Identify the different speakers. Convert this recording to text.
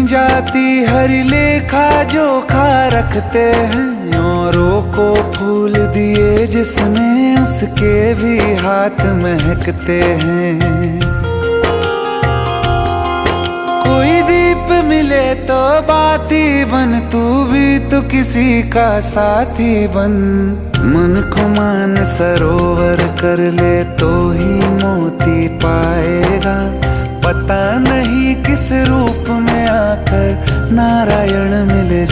Speaker 1: जाति हरि लेखा जोखा रखते हैं, औरों को फूल दिए जिसने उसके भी हाथ महकते हैं। कोई दीप मिले तो बाती बन, तू भी तो किसी का साथी बन। मन को मान सरोवर कर ले तो ही मोती पाएगा, पता नहीं किस रूप में आकर नारायण मिल जा।